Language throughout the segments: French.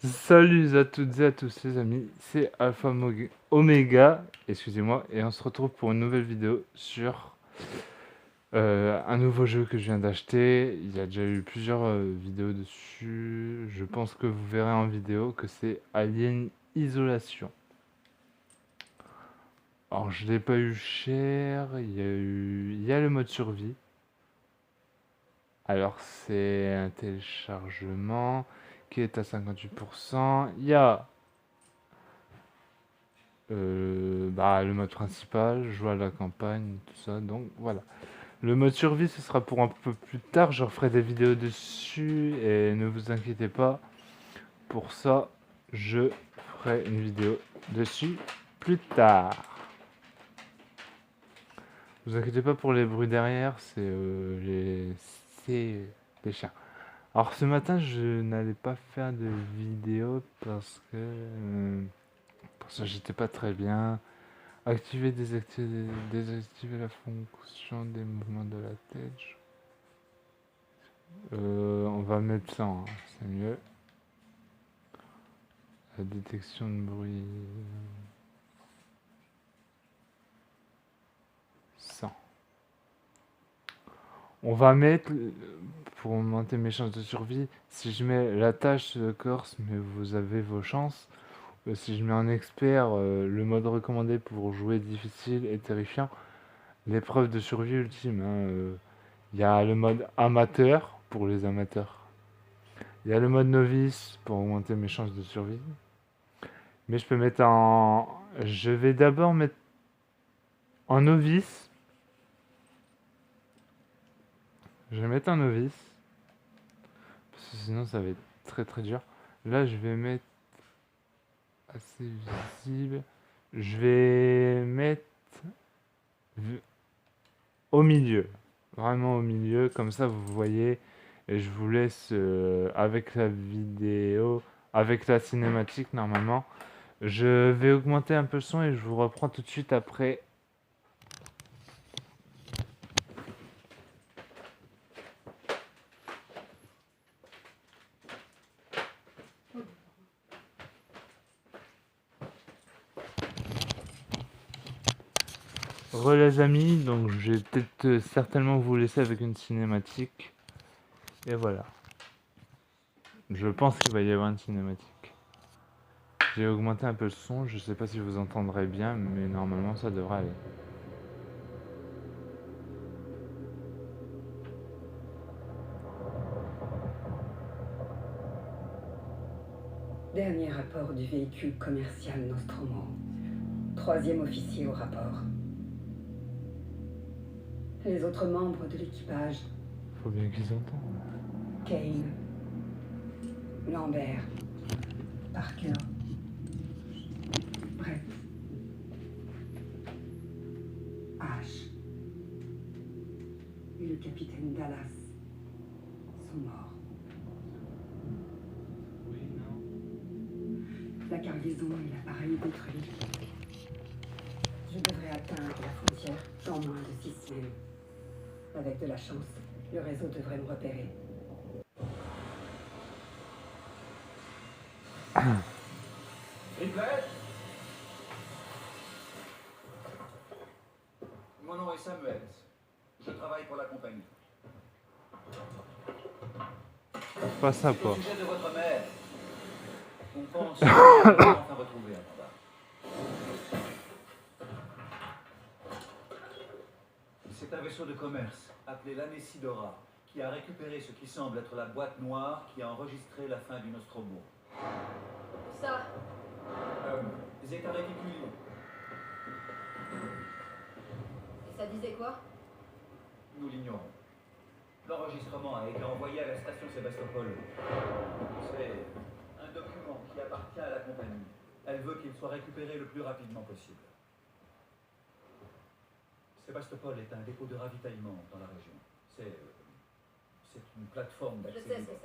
Salut à toutes et à tous les amis, c'est Alpha Omega, excusez-moi, et on se retrouve pour une nouvelle vidéo sur un nouveau jeu que je viens d'acheter. Il y a déjà eu plusieurs vidéos dessus. Je pense que vous verrez en vidéo que c'est Alien Isolation. Alors je l'ai pas eu cher, il y a le mode survie. Alors c'est un téléchargement qui est à 58%. Il y a le mode principal, jouer à la campagne, tout ça, donc voilà. Le mode survie, ce sera pour un peu plus tard, je referai des vidéos dessus, et ne vous inquiétez pas, pour ça, je ferai une vidéo dessus plus tard. Ne vous inquiétez pas pour les bruits derrière, c'est les chiens. Alors ce matin, je n'allais pas faire de vidéo parce que j'étais pas très bien. Activer, désactiver la fonction des mouvements de la tête. On va mettre ça, hein, c'est mieux. La détection de bruit. 100. On va mettre, pour augmenter mes chances de survie, si je mets la tâche de Corse, mais vous avez vos chances. Si je mets en expert, le mode recommandé pour jouer difficile et terrifiant, l'épreuve de survie ultime. Il y a le mode amateur pour les amateurs. Il y a le mode novice pour augmenter mes chances de survie. Mais je peux mettre en... Je vais d'abord mettre en novice. Je vais mettre en novice. Parce que sinon ça va être très très dur. Là je vais mettre assez visible. Je vais mettre au milieu. Vraiment au milieu. Comme ça vous voyez. Et je vous laisse avec la vidéo. Avec la cinématique normalement. Je vais augmenter un peu le son et je vous reprends tout de suite après. Les amis, donc je vais peut-être certainement vous laisser avec une cinématique. Et voilà. Je pense qu'il va y avoir une cinématique. J'ai augmenté un peu le son, je sais pas si vous entendrez bien, mais normalement ça devrait aller. Dernier rapport du véhicule commercial Nostromo. 3e officier au rapport. Les autres membres de l'équipage. Faut bien qu'ils entendent. Kane. Lambert. Parker. Brett. Ash. Et le capitaine Dallas sont morts. Oui, non. La cargaison et l'appareil détruit. Je devrais atteindre la frontière en moins de 6 semaines. Avec de la chance, le réseau devrait me repérer. Ripley? Mon nom est Samuels. Je travaille pour la compagnie. Pas sympa. Au sujet de votre mère, on pense enfin retrouver un combat. C'est un vaisseau de commerce appelé l'Anessidora qui a récupéré ce qui semble être la boîte noire qui a enregistré la fin du Nostromo. Ça. Zeta Reticuli. Et ça disait quoi? Nous l'ignorons. L'enregistrement a été envoyé à la station Sébastopol. C'est un document qui appartient à la compagnie. Elle veut qu'il soit récupéré le plus rapidement possible. Sébastopol est un dépôt de ravitaillement dans la région. C'est une plateforme Je d'accès sais ce libre. que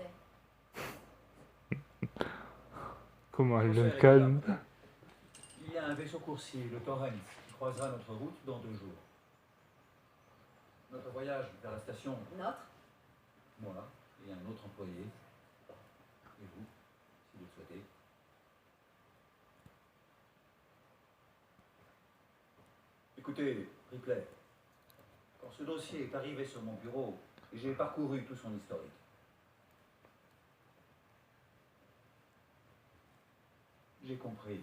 c'est. Comment elle le calme. Il y a un vaisseau coursier, le Torrens, qui croisera notre route dans 2 jours. Notre voyage vers la station, Notre? moi et un autre employé, et vous, si vous le souhaitez, Écoutez, Ripley, quand ce dossier est arrivé sur mon bureau, j'ai parcouru tout son historique. J'ai compris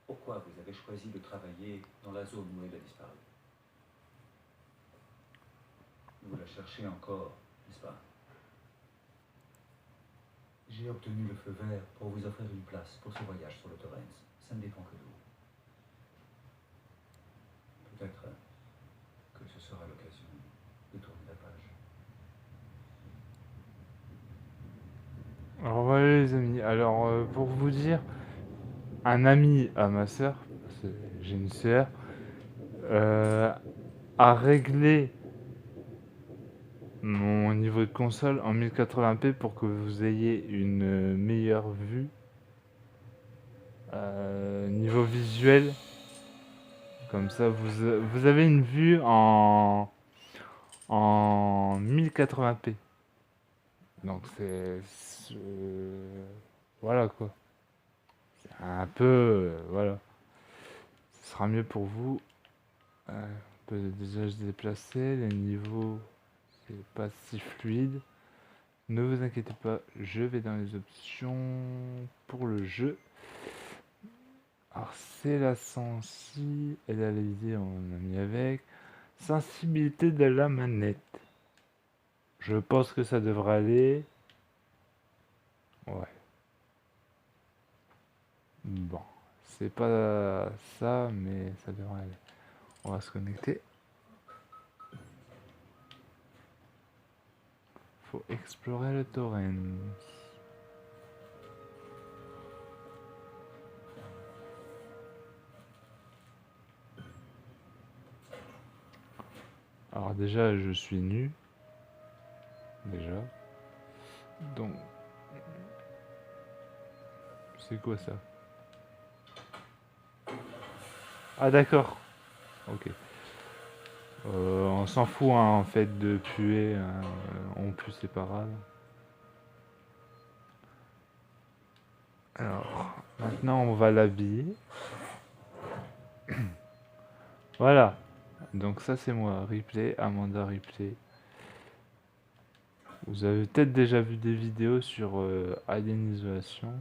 pourquoi vous avez choisi de travailler dans la zone où elle a disparu. Vous la cherchez encore, n'est-ce pas? J'ai obtenu le feu vert pour vous offrir une place pour ce voyage sur le Torrens. Ça ne dépend que de vous. Peut-être que ce sera l'occasion de tourner la page. Alors voilà les amis, alors pour vous dire, un ami à ma sœur, parce que j'ai une sœur, euh, a réglé mon niveau de console en 1080p pour que vous ayez une meilleure vue niveau visuel. Comme ça, vous avez une vue en 1080p. Donc voilà quoi. C'est un peu... voilà. Ce sera mieux pour vous. On peut déjà se déplacer. Les niveaux, c'est pas si fluide. Ne vous inquiétez pas, je vais dans les options pour le jeu. Alors c'est la sensi, elle a l'idée, on a mis avec. Sensibilité de la manette. Je pense que ça devrait aller. Ouais. Bon, c'est pas ça, mais ça devrait aller. On va se connecter. Faut explorer le torrent. Alors déjà, je suis nu. Déjà. Donc, c'est quoi ça? Ah d'accord. Ok. On s'en fout hein, en fait de puer. On pue c'est pas grave. Alors, maintenant on va l'habiller. Voilà. Donc ça c'est moi, Ripley, Amanda Ripley. Vous avez peut-être déjà vu des vidéos sur Alien Isolation.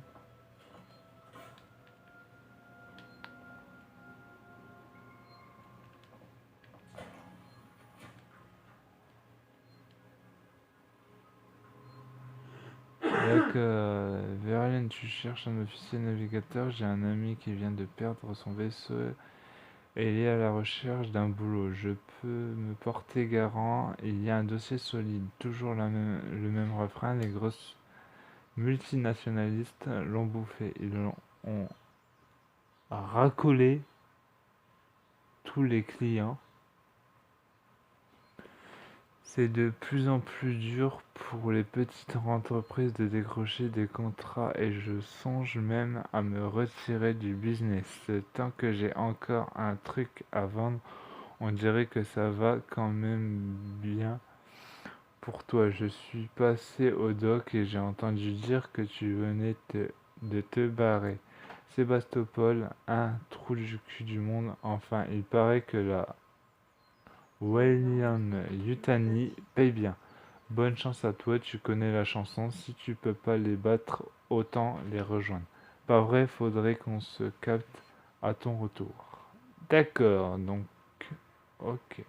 Donc, Verlaine, tu cherches un officier navigateur. J'ai un ami qui vient de perdre son vaisseau et il est à la recherche d'un boulot. Je peux me porter garant. Il y a un dossier solide. Toujours le même refrain. Les grosses multinationalistes l'ont bouffé. Ils ont racolé tous les clients. C'est de plus en plus dur pour les petites entreprises de décrocher des contrats et je songe même à me retirer du business. Tant que j'ai encore un truc à vendre, on dirait que ça va quand même bien pour toi. Je suis passé au doc et j'ai entendu dire que tu venais de te barrer. Sébastopol, un trou du cul du monde. Enfin, il paraît que la Weyland-Yutani paye bien. Bonne chance à toi, tu connais la chanson. Si tu peux pas les battre, autant les rejoindre. Pas vrai, faudrait qu'on se capte à ton retour. D'accord, donc... Ok.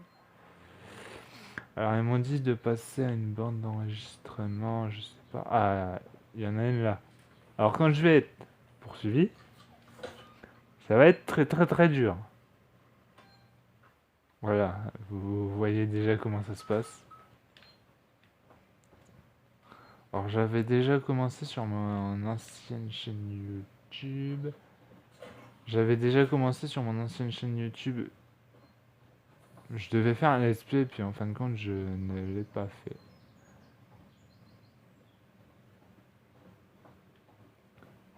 Alors ils m'ont dit de passer à une bande d'enregistrement, je sais pas. Ah, il y en a une là. Alors quand je vais être poursuivi, ça va être très très très dur. Voilà, vous voyez déjà comment ça se passe. Alors j'avais déjà commencé sur mon ancienne chaîne YouTube. J'avais déjà commencé sur mon ancienne chaîne YouTube. Je devais faire un let's play, puis en fin de compte, je ne l'ai pas fait.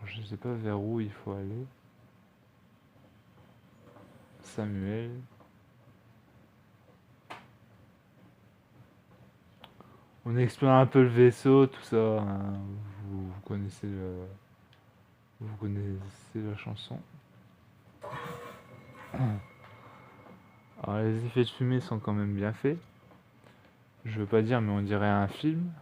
Je sais pas vers où il faut aller. Samuel. On explore un peu le vaisseau, tout ça. Hein. Vous connaissez vous connaissez la chanson. Alors les effets de fumée sont quand même bien faits. Je veux pas dire, mais on dirait un film.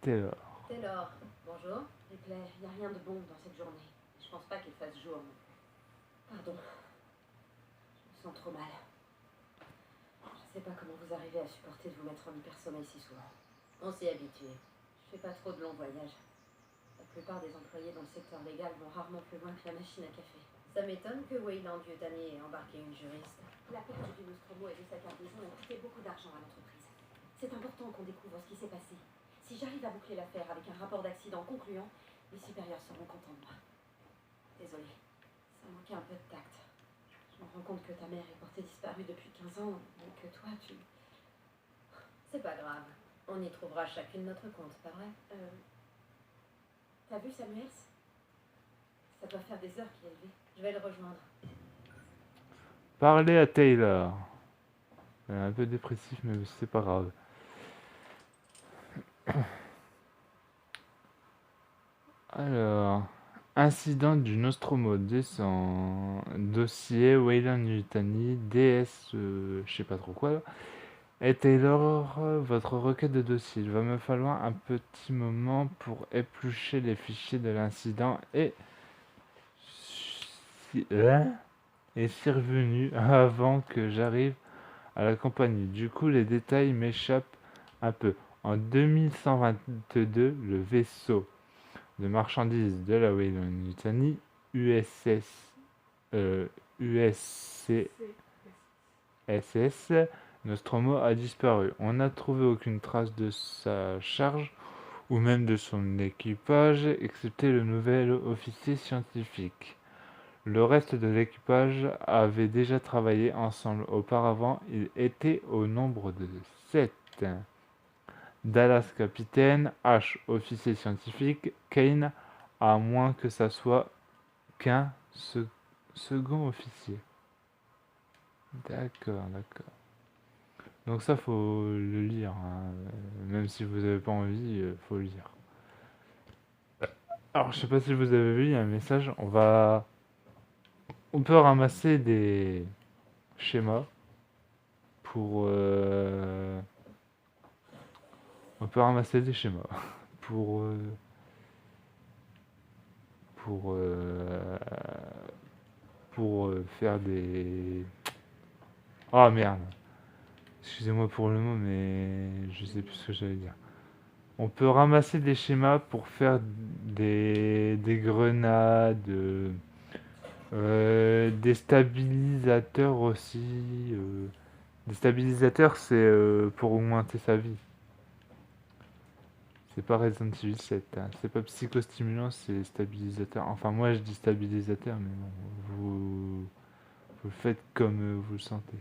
Taylor. Taylor, bonjour. Ripley, y a rien de bon dans cette journée. Je pense pas qu'il fasse jour. Pardon. Je me sens trop mal. Je sais pas comment vous arrivez à supporter de vous mettre en hypersommeil si souvent. On s'y est habitué. Je fais pas trop de longs voyages. La plupart des employés dans le secteur légal vont rarement plus loin que la machine à café. Ça m'étonne que Weyland Yutani ait embarqué une juriste. La perte du Nostromo et de sa cargaison a coûté beaucoup d'argent à l'entreprise. C'est important qu'on découvre ce qui s'est passé. Si j'arrive à boucler l'affaire avec un rapport d'accident concluant, les supérieurs seront contents de moi. Désolée, ça manquait un peu de tact. Je me rends compte que ta mère est portée disparue depuis 15 ans, et que toi, tu... C'est pas grave. On y trouvera chacune notre compte, pas vrai? T'as vu Samuels? Ça doit faire des heures qu'il est levé. Je vais le rejoindre. Parlez à Taylor. Un peu dépressif, mais c'est pas grave. Alors, incident du Nostromo descend. Dossier Weyland Yutani, DS, je sais pas trop quoi là. Et Taylor, votre requête de dossier. Il va me falloir un petit moment pour éplucher les fichiers de l'incident et est survenu avant que j'arrive à la compagnie. Du coup, les détails m'échappent un peu. En 2122, le vaisseau de marchandises de la Weyland Yutani, USCSS Nostromo a disparu. On n'a trouvé aucune trace de sa charge ou même de son équipage, excepté le nouvel officier scientifique. Le reste de l'équipage avait déjà travaillé ensemble auparavant. Il était au nombre de 7. Dallas capitaine, H officier scientifique, Kane à moins que ça soit qu'un second officier. D'accord, d'accord. Donc ça faut le lire, hein. Même si vous n'avez pas envie, faut le lire. Alors je sais pas si vous avez vu, il y a un message, on peut ramasser des schémas pour on peut ramasser des schémas pour euh, pour euh, pour faire des... Ah merde. Excusez-moi pour le mot, mais je sais plus ce que j'allais dire. On peut ramasser des schémas pour faire des grenades, des stabilisateurs aussi. Des stabilisateurs, c'est pour augmenter sa vie. C'est pas Resident Evil 7, hein. C'est pas psychostimulant, c'est stabilisateur. Enfin, moi je dis stabilisateur, mais bon, vous le faites comme vous le sentez.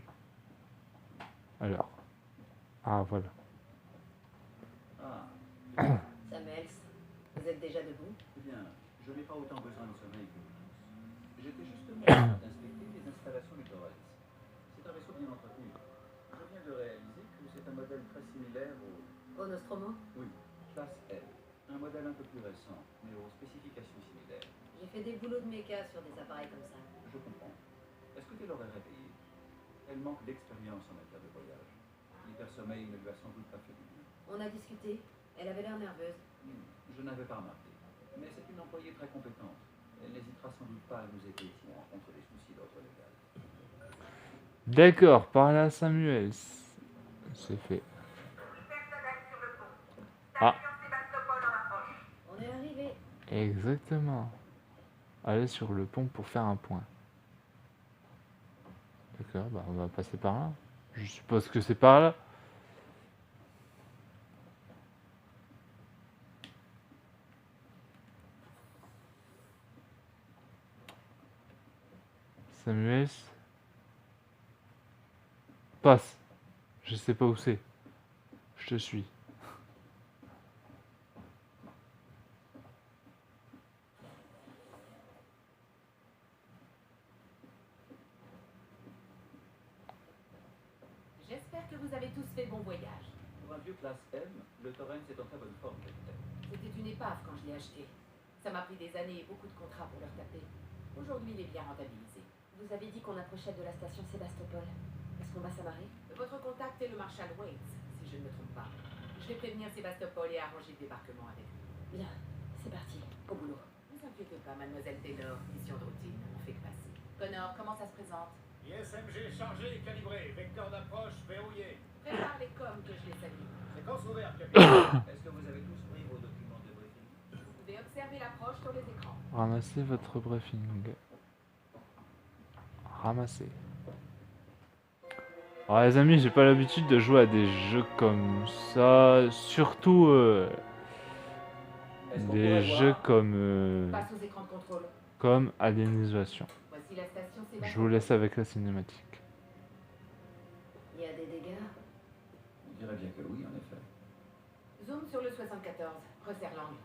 Alors, ah voilà. Ah, Samuels, vous êtes déjà debout? eh bien, je n'ai pas autant besoin de sommeil que vous tous. J'étais justement en train d'inspecter les installations du Torres. C'est un vaisseau bien entretenu. Je viens de réaliser que c'est un modèle très similaire au... Au Nostromo? Oui, classe L. Un modèle un peu plus récent, mais aux spécifications similaires. J'ai fait des boulots de méca sur des appareils comme ça. Je comprends. Est-ce que tu l'aurais réveillée? Elle manque d'expérience en matière de voyage. L'hypersommeil ne lui a sans doute pas fait du bien. On a discuté. Elle avait l'air nerveuse. Je n'avais pas remarqué. Mais c'est une employée très compétente. Elle n'hésitera sans doute pas à nous aider si on rencontre des soucis d'ordre légal. D'accord, par là Samuel. C'est fait. Ah, On est arrivé. exactement. Allez sur le pont pour faire un point. D'accord, bah on va passer par là. Je suppose que c'est par là. Samuel, passe. Je sais pas où c'est. Je te suis. J'espère que vous avez tous fait bon voyage. Pour un vieux classe M, le Torrens est en très bonne forme, capitaine. C'était une épave quand je l'ai acheté. Ça m'a pris des années et beaucoup de contrats pour leur taper. Aujourd'hui, il est bien rentabilisé. Vous avez dit qu'on approchait de la station Sébastopol. Est-ce qu'on va s'amarrer? Votre contact est le marshal Waits, si je ne me trompe pas. Je vais prévenir Sébastopol et arranger le débarquement avec lui. Bien, c'est parti. Au boulot. Ne vous inquiétez pas, mademoiselle Taylor. Mission de routine, on fait que passer. Connor, comment ça se présente? ISMG chargé et calibré. Vecteur d'approche verrouillé. Prépare les coms que je les salue. Séquence ouverte, capitaine. Est-ce que vous avez tous pris vos documents de briefing? Vous pouvez observer l'approche sur les écrans. Ramassez votre briefing. Ramassez. Alors les amis, j'ai pas l'habitude de jouer à des jeux comme ça. Surtout Est-ce qu'on des pourrait jeux voir Passe aux écrans de contrôle. comme Alienisation. Voici la station Je Sébastopol. vous laisse avec la cinématique. Il y a des dégâts? On dirait bien que oui, en effet. Zoom sur le 74. Resserre l'angle.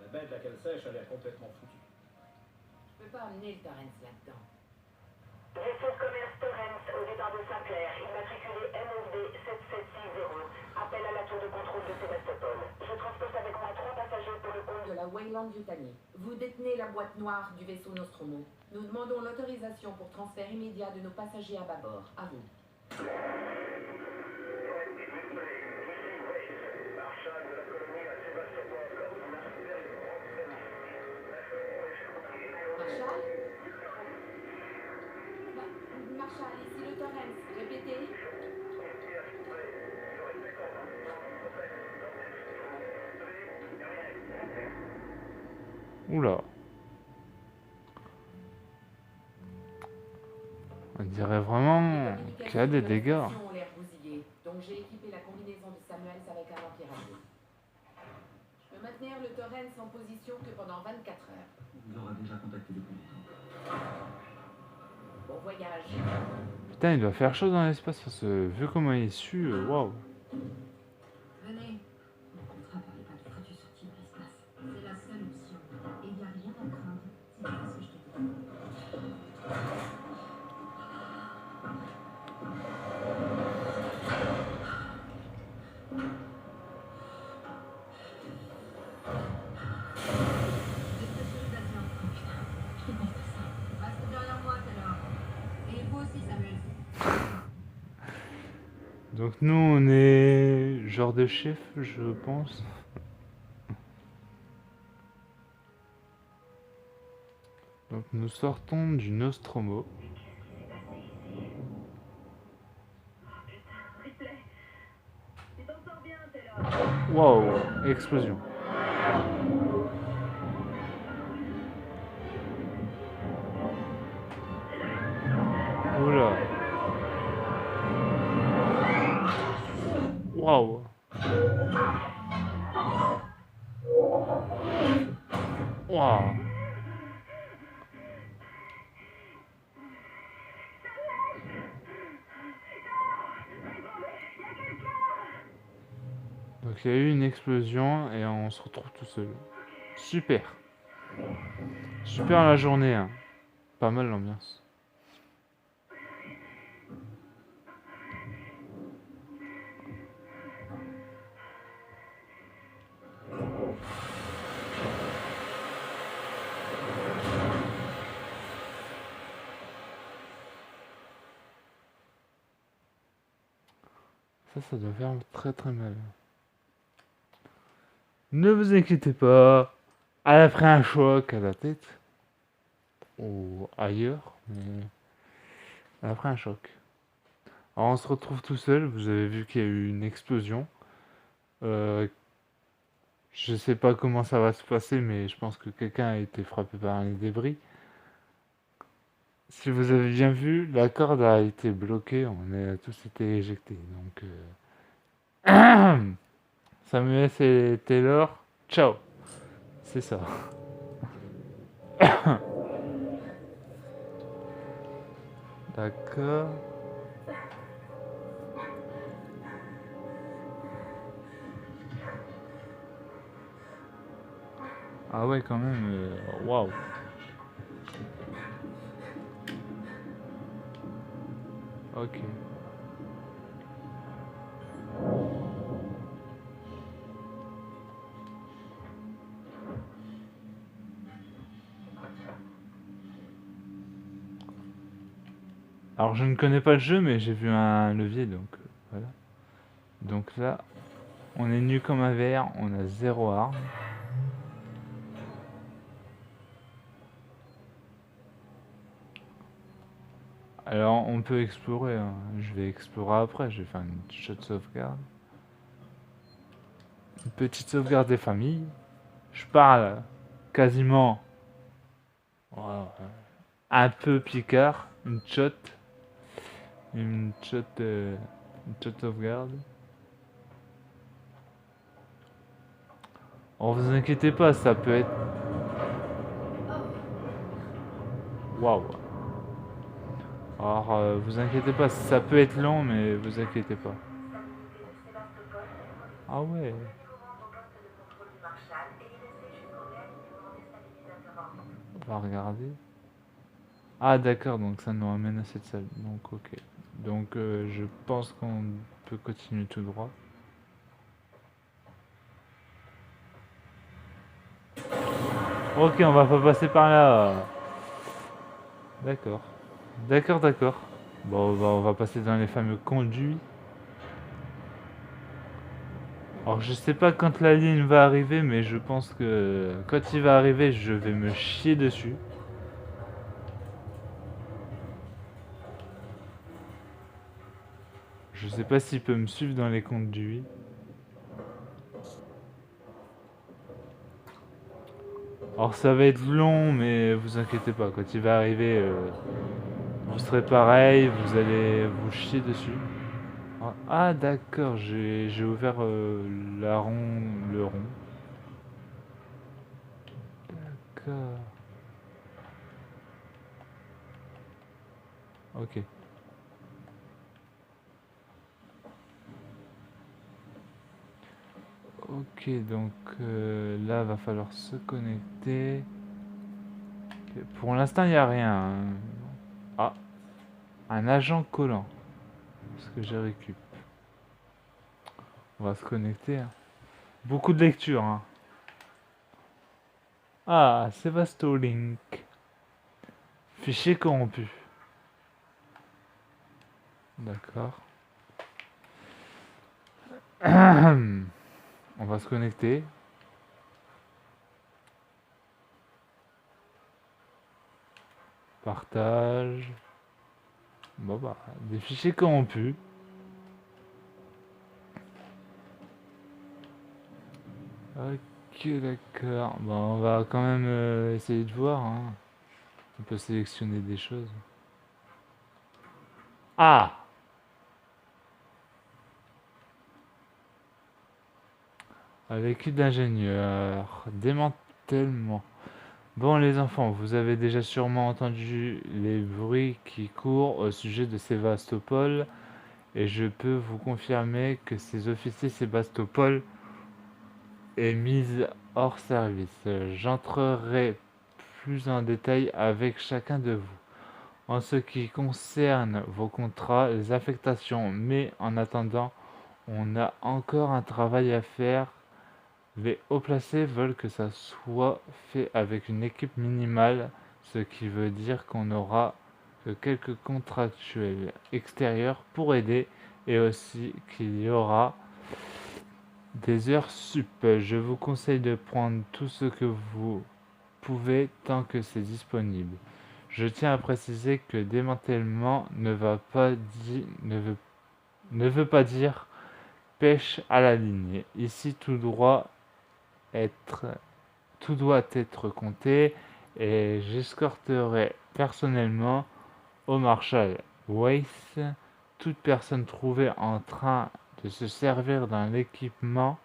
La baie de laquelle sèche a l'air complètement foutue. Je peux pas amener le Torrens là-dedans. Vaisseau de commerce Torrens au départ de Saint-Clair, immatriculé MSD 7760. Appel à la tour de contrôle de Sébastopol. Je transporte avec moi 3 passagers pour le compte De la Wayland Yutani. Vous détenez la boîte noire du vaisseau Nostromo. Nous demandons l'autorisation pour transfert immédiat de nos passagers à bâbord. À vous. Marshall? Marshall, ici le Torrens. Répétez. Oula. On dirait vraiment qu'il y a des dégâts. Ont l'air bousillées, donc j'ai équipé la combinaison de Samuels avec un anti-radio. Je peux maintenir le Torrens en position que pendant 24 heures. On vous aura déjà contacté depuis longtemps. Bon voyage. Putain, il doit faire chaud dans l'espace parce que vu comment il sue, waouh. Venez. Mon contrat parlait pas de foutu sortie de l'espace. C'est la seule option. Et il n'y a rien à craindre. C'est pas ce que je te dis. Reste derrière moi, Taylor. Et vous aussi, Samuel. Donc nous on est genre de chef, je pense. Donc nous sortons du Nostromo. Tu t'en sors bien, Taylor. Waouh, explosion. Oula. Waouh. Waouh. Donc il y a eu une explosion et on se retrouve tout seul. Super. Super la journée, hein. Pas mal l'ambiance. Ça doit faire très très mal. Ne vous inquiétez pas, elle a pris un choc à la tête. Ou ailleurs, mais elle a pris un choc. Alors on se retrouve tout seul, vous avez vu qu'il y a eu une explosion. Je sais pas comment ça va se passer, mais je pense que quelqu'un a été frappé par les débris. Si vous avez bien vu, la corde a été bloquée, on a tous été éjectés. Donc, Samuel et Taylor, ciao. C'est ça. D'accord. Ah ouais, quand même, waouh. Ok. Alors je ne connais pas le jeu, mais j'ai vu un levier, donc voilà. Donc là, on est nu comme un verre, on a 0 arme. Alors on peut explorer, hein. Je vais explorer après, je vais faire une shot sauvegarde. Une petite sauvegarde des familles. Je parle quasiment un peu picard, une shot, une shot sauvegarde. Oh, vous inquiétez pas, ça peut être... Waouh. Alors, vous inquiétez pas, ça peut être long, mais vous inquiétez pas. Ah ouais. On va regarder. Ah d'accord, donc ça nous ramène à cette salle. Donc ok. Donc je pense qu'on peut continuer tout droit. Ok, on va pas passer par là. D'accord. D'accord, d'accord. Bon, on va passer dans les fameux conduits. Alors je sais pas quand la ligne va arriver, mais je pense que quand il va arriver, je vais me chier dessus. Je sais pas s'il peut me suivre dans les conduits. Alors ça va être long, mais vous inquiétez pas, quand il va arriver, vous serez pareil, vous allez vous chier dessus. Ah d'accord, j'ai ouvert le rond. D'accord. Ok. Ok, donc là, va falloir se connecter. Ok, pour l'instant, il n'y a rien, hein. Ah, un agent collant. Ce que j'ai récup. On va se connecter, hein. Beaucoup de lecture, hein. Ah, Sevastolink. Fichier corrompu. D'accord. On va se connecter. Partage. Bon bah, des fichiers corrompus. Ok, d'accord. Bon, on va quand même essayer de voir, hein. On peut sélectionner des choses. Ah! Avec d'ingénieur. Démantèlement. Bon les enfants, vous avez déjà sûrement entendu les bruits qui courent au sujet de Sébastopol et je peux vous confirmer que ces officiers Sébastopol est mise hors service. J'entrerai plus en détail avec chacun de vous. En ce qui concerne vos contrats, les affectations, mais en attendant, on a encore un travail à faire. Les hauts placés veulent que ça soit fait avec une équipe minimale, ce qui veut dire qu'on n'aura que quelques contractuels extérieurs pour aider et aussi qu'il y aura des heures sup. Je vous conseille de prendre tout ce que vous pouvez tant que c'est disponible. Je tiens à préciser que démantèlement ne veut pas dire pêche à la ligne. Ici, tout doit être compté et j'escorterai personnellement au Marshal Weiss toute personne trouvée en train de se servir dans l'équipement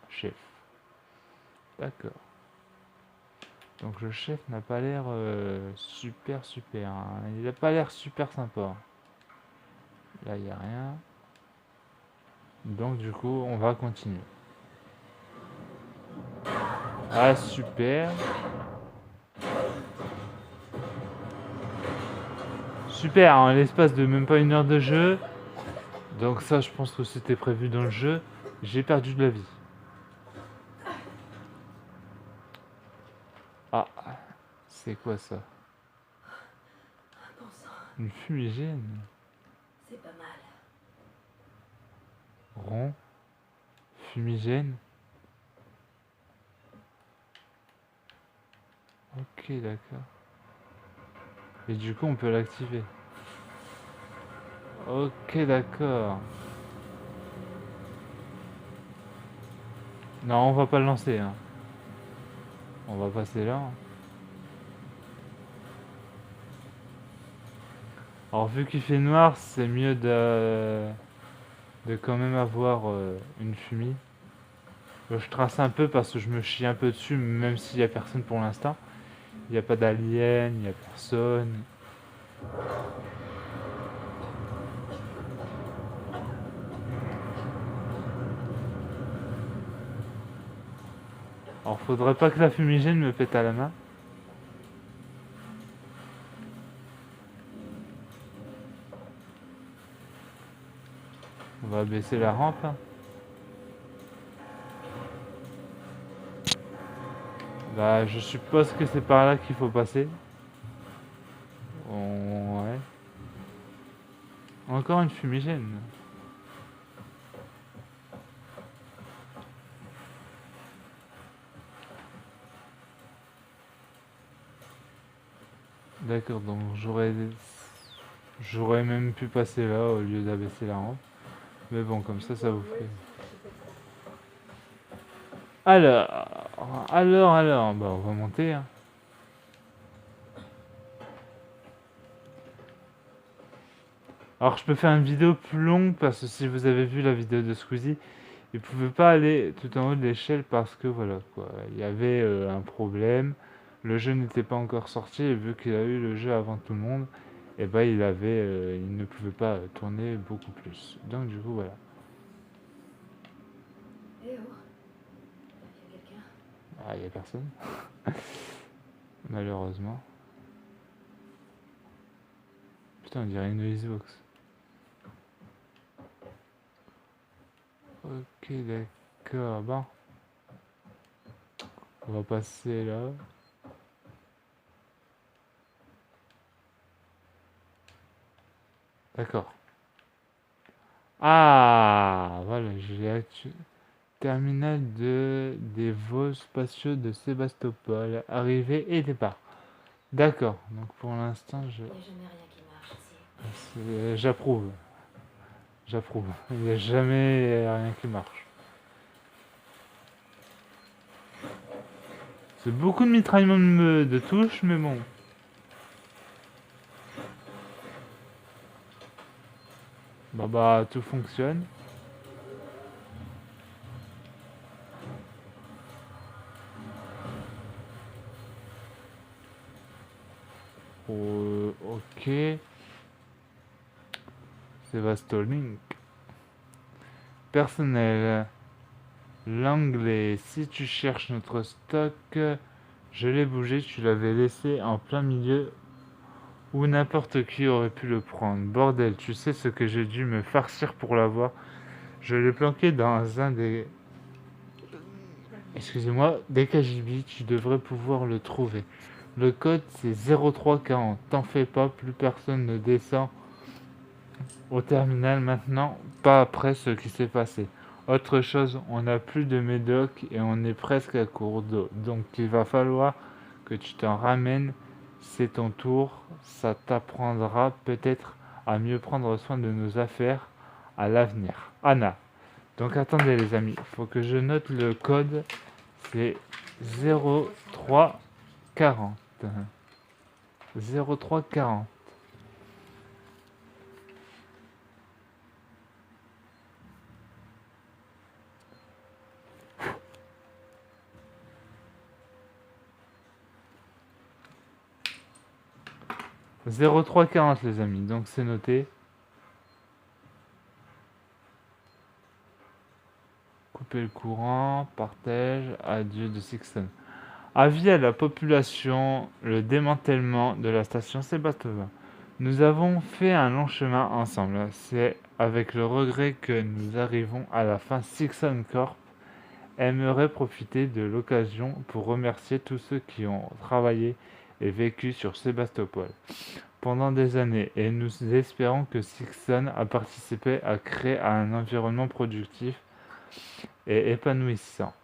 chef. D'accord. Donc le chef n'a pas l'air super, hein. Il n'a pas l'air super sympa. Là, il n'y a rien. Donc du coup, on va continuer. Ah, super. Super, en l'espace de même pas une heure de jeu. Donc ça, je pense que c'était prévu dans le jeu. J'ai perdu de la vie. Ah, C'est quoi ça? Bon sang, Une fumigène? c'est pas mal. Rond? Fumigène? Ok, d'accord. Et du coup, on peut l'activer. Ok, d'accord. Non, on va pas le lancer, hein. On va passer là. Alors, vu qu'il fait noir, c'est mieux de quand même avoir une fumée. Je trace un peu parce que je me chie un peu dessus, même s'il y a personne pour l'instant. Il n'y a pas d'alien, il n'y a personne. Alors, faudrait pas que la fumigène me pète à la main. On va baisser la rampe. Bah, je suppose que c'est par là qu'il faut passer. Ouais. Encore une fumigène. D'accord, donc j'aurais même pu passer là au lieu d'abaisser la rampe. Mais bon, comme ça vous fait. Alors, bah on va monter, hein. Alors je peux faire une vidéo plus longue parce que si vous avez vu la vidéo de Squeezie, il pouvait pas aller tout en haut de l'échelle parce que voilà quoi, il y avait un problème. Le jeu n'était pas encore sorti et vu qu'il a eu le jeu avant tout le monde, et ben il ne pouvait pas tourner beaucoup plus. Donc du coup voilà. Eh oh, il y a quelqu'un? Ah, il y a personne. Malheureusement. Putain, on dirait une Xbox. Ok, d'accord. Bon. On va passer là. D'accord. Ah, voilà, j'ai activé. Terminal des vols spatiaux de Sébastopol. Arrivée et départ. D'accord. Donc pour l'instant, Il n'y a jamais rien qui marche ici. j'approuve. J'approuve. Il n'y a jamais rien qui marche. C'est beaucoup de mitraillement de touches, mais bon. Bah, tout fonctionne. Ok. Sébastolink. Personnel. L'anglais. Si tu cherches notre stock, je l'ai bougé, tu l'avais laissé en plein milieu où n'importe qui aurait pu le prendre. Bordel, tu sais ce que j'ai dû me farcir pour l'avoir. Je l'ai planqué dans un des... Excusez-moi, des KGB, tu devrais pouvoir le trouver. Le code c'est 0340. T'en fais pas, plus personne ne descend au terminal maintenant, pas après ce qui s'est passé. Autre chose, on n'a plus de médoc et on est presque à court d'eau. Donc il va falloir que tu t'en ramènes. C'est ton tour. Ça t'apprendra peut-être à mieux prendre soin de nos affaires à l'avenir. Anna. Donc attendez les amis, il faut que je note le code. C'est 0340. 0340. 0340 les amis, donc c'est noté. Couper le courant, partage, adieu de Sixton. Avis à la population, le démantèlement de la station Sébastopol. Nous avons fait un long chemin ensemble. C'est avec le regret que nous arrivons à la fin. Sixton Corp aimerait profiter de l'occasion pour remercier tous ceux qui ont travaillé et vécu sur Sébastopol pendant des années, et nous espérons que Sixon a participé à créer un environnement productif et épanouissant.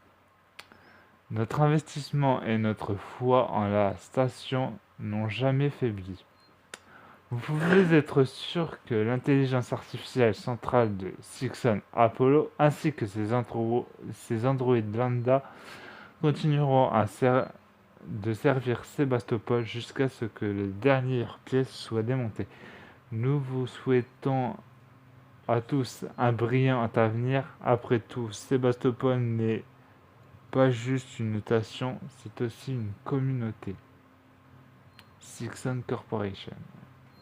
Notre investissement et notre foi en la station n'ont jamais faibli. Vous pouvez être sûr que l'intelligence artificielle centrale de Sixon Apollo ainsi que ses androïdes lambda continueront de servir Sébastopol jusqu'à ce que les dernières pièces soient démontées. Nous vous souhaitons à tous un brillant avenir. Après tout, Sébastopol n'est pas juste une station, c'est aussi une communauté. Sixon Corporation.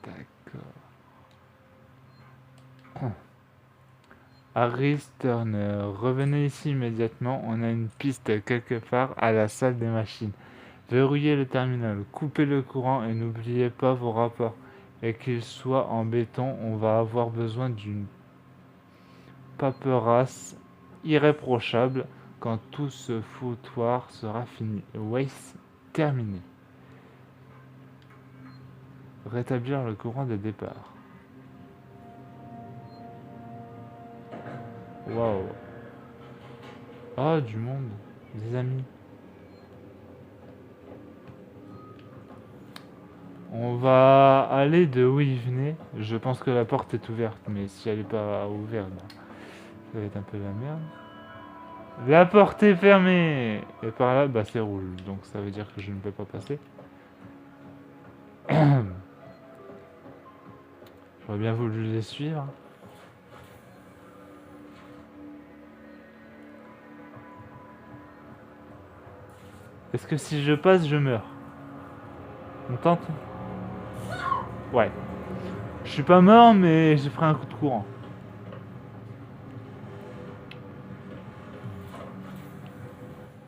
D'accord. Harris Turner, revenez ici immédiatement, on a une piste quelque part à la salle des machines. Verrouillez le terminal, coupez le courant et n'oubliez pas vos rapports. Et qu'ils soient en béton, on va avoir besoin d'une paperasse irréprochable quand tout ce foutoir sera fini. Waze terminé. Rétablir le courant de départ. Waouh. Ah, du monde, des amis. On va aller de où il venait. Je pense que la porte est ouverte, mais si elle n'est pas ouverte, bah, ça va être un peu la merde. La porte est fermée. Et par là, bah, c'est rouge, donc ça veut dire que je ne peux pas passer. J'aurais bien voulu les suivre. Est-ce que si je passe, je meurs? On tente? Ouais. Je suis pas mort, mais j'ai pris un coup de courant.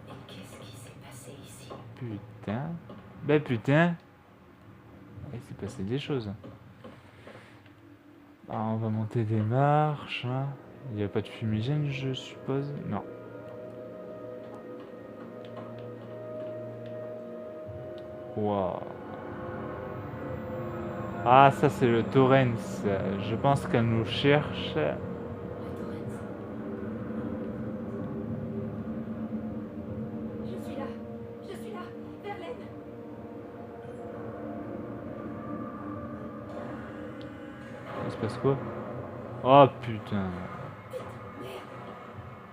Et qu'est-ce qui s'est passé ici? Putain. Ben putain. Il s'est passé des choses. Ah, on va monter des marches. Hein. Il n'y a pas de fumigène, je suppose? Non. Waouh. Ah, ça c'est le Torrens. Je pense qu'elle nous cherche. Le Torrens. Je suis là. Je suis là. Verlaine. Il se passe quoi? Oh putain.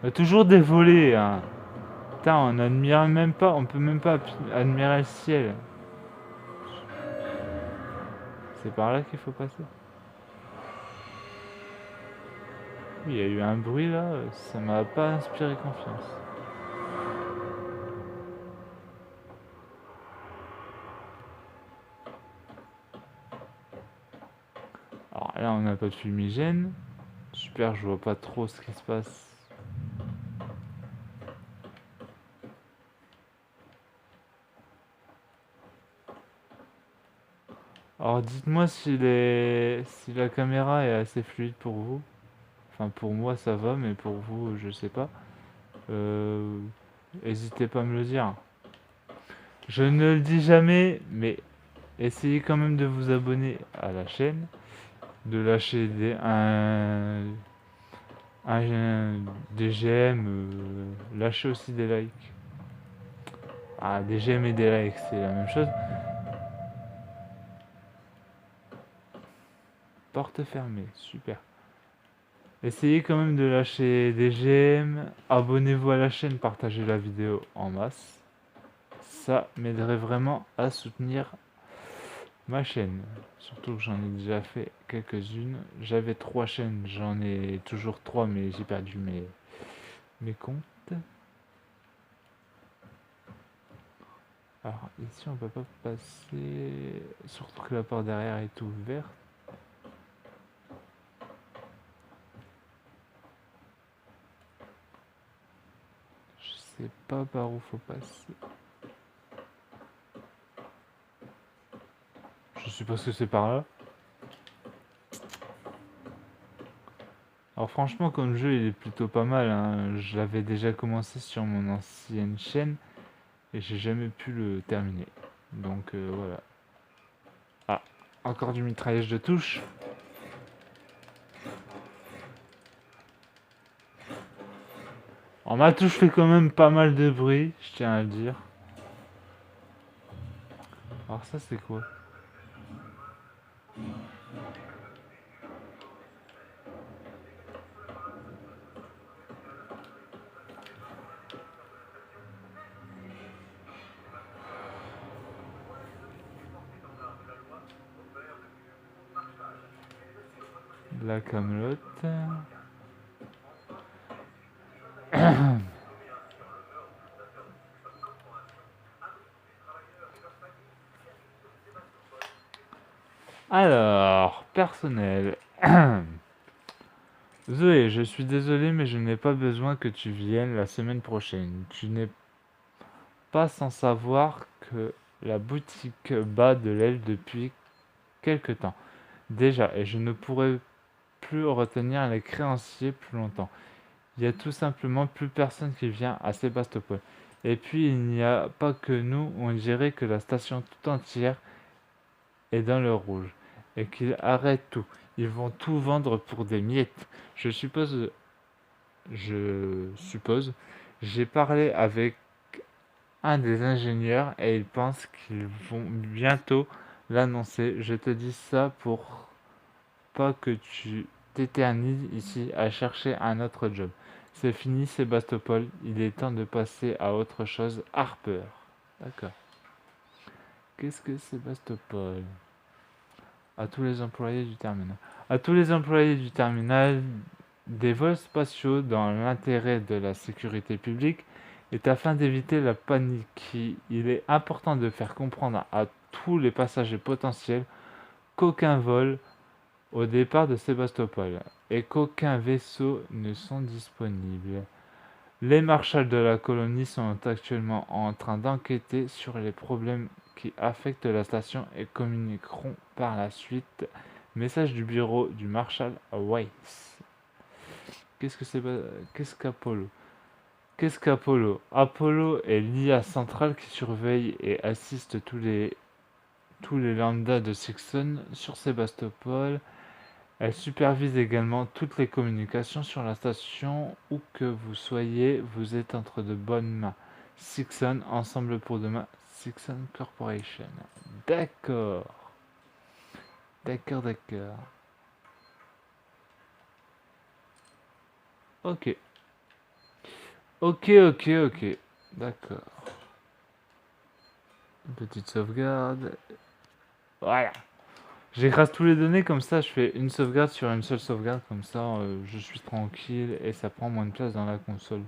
Il y a toujours des volets. Hein. Putain, on n'admire même pas. On peut même pas admirer le ciel. C'est par là qu'il faut passer. Oui, il y a eu un bruit là, ça m'a pas inspiré confiance. Alors là, on n'a pas de fumigène. Super, je vois pas trop ce qui se passe. Alors dites-moi si la caméra est assez fluide pour vous. Enfin pour moi ça va, mais pour vous je sais pas. N'hésitez pas à me le dire. Je ne le dis jamais, mais essayez quand même de vous abonner à la chaîne, de lâcher des j'aime, lâchez aussi des likes. Ah, des j'aime et des likes, c'est la même chose. Porte fermée, super. Essayez quand même de lâcher des j'aime, abonnez-vous à la chaîne, partagez la vidéo en masse. Ça m'aiderait vraiment à soutenir ma chaîne. Surtout que j'en ai déjà fait quelques-unes. J'avais 3 chaînes, j'en ai toujours 3, mais j'ai perdu mes comptes. Alors ici on peut pas passer, surtout que la porte derrière est ouverte. Je sais pas par où faut passer. Je suppose que c'est par là. Alors franchement comme jeu il est plutôt pas mal, hein. Je l'avais déjà commencé sur mon ancienne chaîne et j'ai jamais pu le terminer. Donc voilà. Ah, encore du mitraillage de touche. Alors, ma touche fait quand même pas mal de bruit, je tiens à le dire. Alors ça c'est quoi? La camelote. Alors, personnel. Zoé, je suis désolé, mais je n'ai pas besoin que tu viennes la semaine prochaine. Tu n'es pas sans savoir que la boutique bat de l'aile depuis quelque temps déjà, et je ne pourrai plus retenir les créanciers plus longtemps. Il y a tout simplement plus personne qui vient à Sébastopol. Et puis il n'y a pas que nous, on dirait que la station tout entière est dans le rouge. Et qu'ils arrêtent tout. Ils vont tout vendre pour des miettes. Je suppose, j'ai parlé avec un des ingénieurs et il pense qu'ils vont bientôt l'annoncer. Je te dis ça pour pas que tu t'éternises ici à chercher un autre job. C'est fini Sébastopol, il est temps de passer à autre chose. Harper. D'accord. Qu'est-ce que Sébastopol? À tous les employés du terminal. À tous les employés du terminal, des vols spatiaux dans l'intérêt de la sécurité publique et afin d'éviter la panique, il est important de faire comprendre à tous les passagers potentiels qu'aucun vol au départ de Sébastopol et qu'aucun vaisseau ne sont disponibles. Les marshals de la colonie sont actuellement en train d'enquêter sur les problèmes qui affectent la station et communiqueront par la suite. Message du bureau du marshal Weiss. Qu'est-ce qu'Apollo? Qu'est-ce qu'Apollo? Apollo est l'IA centrale qui surveille et assiste tous les lambdas de Sixon sur Sébastopol. Elle supervise également toutes les communications sur la station. Où que vous soyez, vous êtes entre de bonnes mains. Sixon, ensemble pour demain. Sixon Corporation. D'accord. D'accord, d'accord. Ok. Ok, ok, ok. D'accord. Une petite sauvegarde. Voilà. J'écrase tous les données, comme ça je fais une sauvegarde sur une seule sauvegarde, comme ça je suis tranquille et ça prend moins de place dans la console.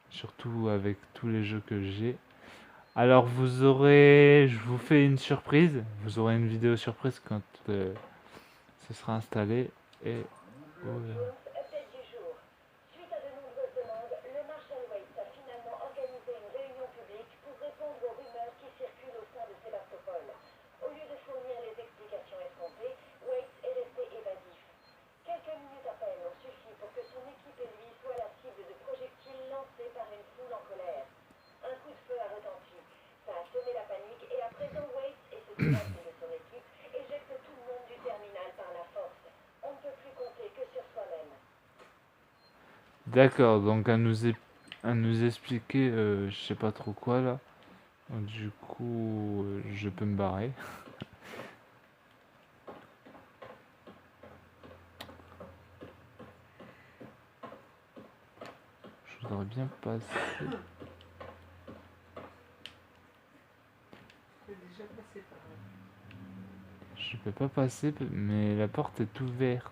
Surtout avec tous les jeux que j'ai. Alors je vous fais une surprise, vous aurez une vidéo surprise quand ce sera installé et voilà. Update du jour. Suite à de nombreuses demandes, le Marshal Weiss a finalement organisé une réunion publique pour répondre aux rumeurs qui circulent au sein de Sébastopol. Au lieu de fournir les explications escomptées, Weiss est resté évasif. Quelques minutes à peine ont suffi pour que son équipe et lui soient la cible de projectiles lancés par une foule en colère. Un coup de feu a retenti. Ça a semé la panique et à présent Weiss et ce qui reste de son équipe éjectent tout le monde du terminal par la force. On ne peut plus compter que sur soi-même. D'accord, donc à nous expliquer je sais pas trop quoi là. Donc, du coup je peux me barrer. Je voudrais bien passer. Je peux pas passer, mais la porte est ouverte.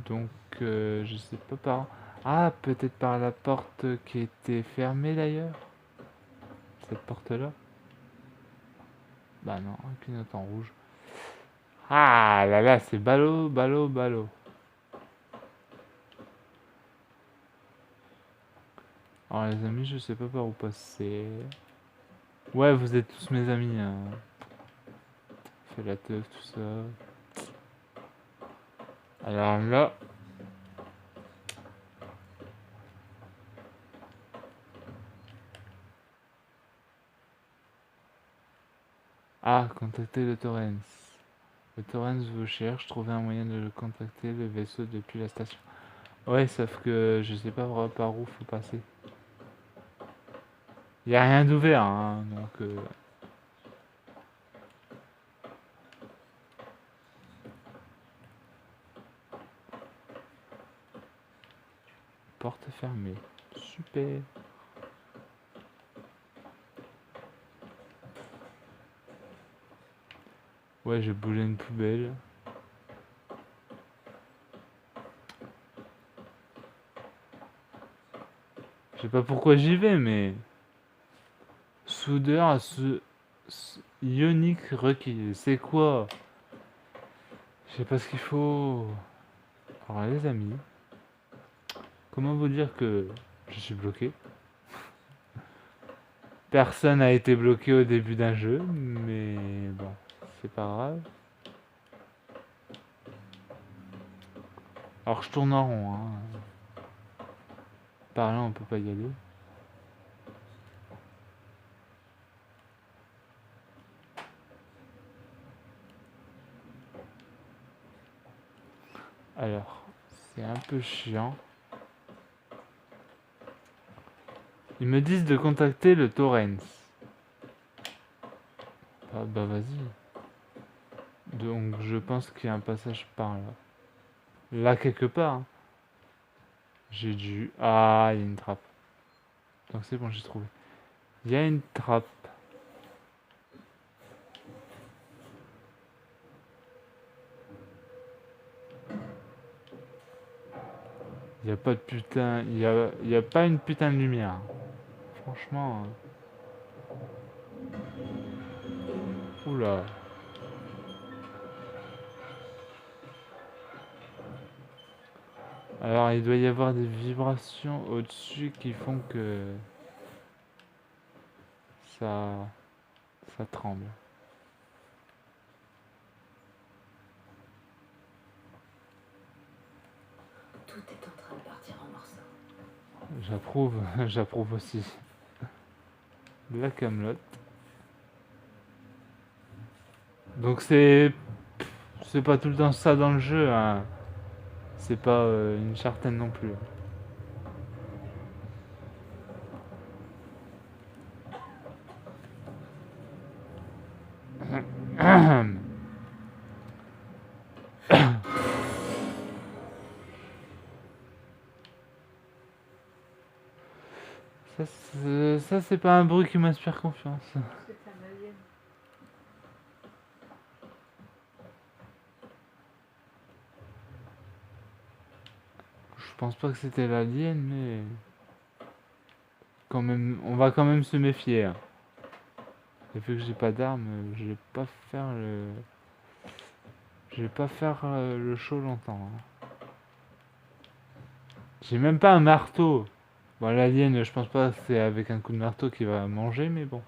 Donc, je sais pas par... Ah, peut-être par la porte qui était fermée d'ailleurs. Cette porte-là. Bah non, un clignotant rouge. Ah là là, c'est ballot, ballot, ballot. Alors les amis, je sais pas par où passer. Ouais, vous êtes tous mes amis. Hein. Fais la teuf, tout ça. Alors là... Ah, contacter le Torrens. Le Torrens vous cherche, trouver un moyen de le contacter, le vaisseau depuis la station. Ouais, sauf que je sais pas par où faut passer. Y a rien d'ouvert, hein, donc... Porte fermée. Super. Ouais, j'ai bougé une poubelle. Je sais pas pourquoi j'y vais, mais... Soudeur à ionique requis. C'est quoi? Je sais pas ce qu'il faut. Alors les amis, comment vous dire que je suis bloqué? Personne n'a été bloqué au début d'un jeu, mais bon, c'est pas grave. Alors je tourne en rond, hein. Par là on peut pas y aller. Alors, c'est un peu chiant. Ils me disent de contacter le Torrens. Ah bah vas-y. Donc je pense qu'il y a un passage par là. Là quelque part. Hein. J'ai dû... Ah, il y a une trappe. Donc c'est bon, j'ai trouvé. Il y a une trappe. Il y a pas de putain... Il y a pas une putain de lumière. Franchement... Oula. Alors il doit y avoir des vibrations au-dessus qui font que... Ça tremble. Tout est en train de partir en morceaux. J'approuve, j'approuve aussi. La Camelote. Donc c'est pas tout le temps ça dans le jeu, hein. C'est pas une certaine non plus. Ça c'est pas un bruit qui m'inspire confiance. C'est un alien. Je pense pas que c'était l'alien, mais quand même, on va quand même se méfier. Hein. Et vu que j'ai pas d'arme, je vais pas faire le show longtemps. Hein. J'ai même pas un marteau. Bon, l'alien, je pense pas que c'est avec un coup de marteau qu'il va manger, mais bon.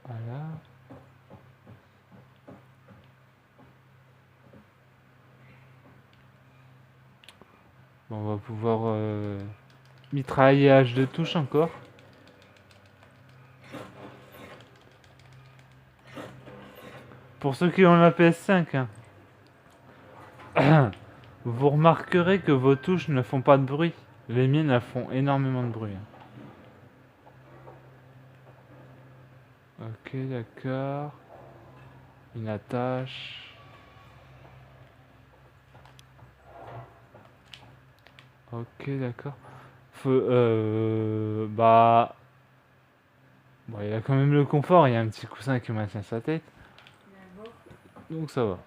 Voilà. Bon, on va pouvoir mitraillage de touche encore. Pour ceux qui ont la PS5, hein. Vous remarquerez que vos touches ne font pas de bruit. Les miennes, elles font énormément de bruit. Hein. Ok, d'accord. Une attache. Ok, d'accord. Bah... Bon, il y a quand même le confort, il y a un petit coussin qui maintient sa tête. Donc ça va.